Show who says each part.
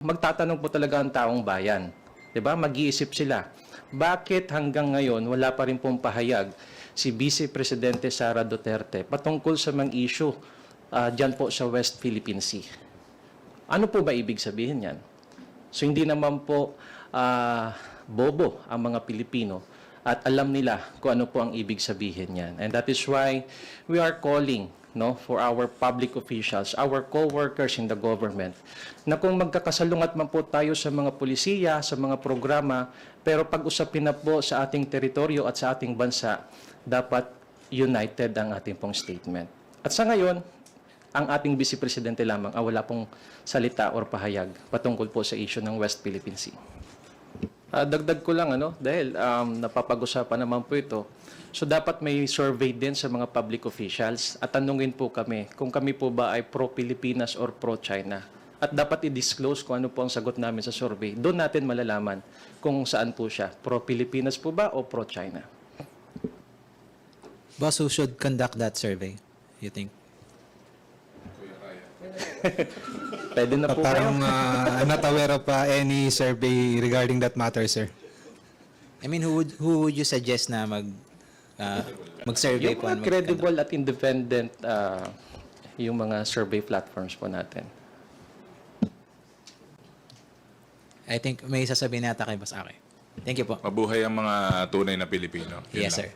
Speaker 1: Magtatanong po talaga ang taong bayan. 'Di ba? Mag-iisip sila. Bakit hanggang ngayon wala pa rin pong pahayag si Vice Presidente Sara Duterte patungkol sa mga issue dyan po sa West Philippine Sea? Ano po ba ibig sabihin yan? So hindi naman po bobo ang mga Pilipino at alam nila kung ano po ang ibig sabihin yan. And that is why we are calling for our public officials, our co-workers in the government, na kung magkakasalungat man po tayo sa mga pulisiya, sa mga programa, pero pag-usapin na po sa ating teritoryo at sa ating bansa, dapat united ang ating pong statement. At sa ngayon, ang ating Vice Presidente lamang wala pong salita or pahayag patungkol po sa issue ng West Philippine Sea. Dagdag ko lang, dahil napapag-usapan naman po ito, so dapat may survey din sa mga public officials at tanungin po kami kung kami po ba ay pro-Pilipinas or pro-China. At dapat i-disclose kung ano po ang sagot namin sa survey. Doon natin malalaman kung saan po siya. Pro-Pilipinas po ba o pro-China?
Speaker 2: Boss, who should conduct that survey, you think?
Speaker 1: Pwede na po
Speaker 3: Parang
Speaker 1: kayo.
Speaker 3: I'm not aware of any survey regarding that matter, sir.
Speaker 2: I mean, who would you suggest na mag-survey
Speaker 1: Yung
Speaker 2: po?
Speaker 1: mga credible at independent yung mga survey platforms po natin.
Speaker 2: I think may sasabihin nata kay Boss Aki. Thank you po.
Speaker 4: Mabuhay ang mga tunay na Pilipino. Yun
Speaker 2: Yes,
Speaker 4: lang.
Speaker 2: sir.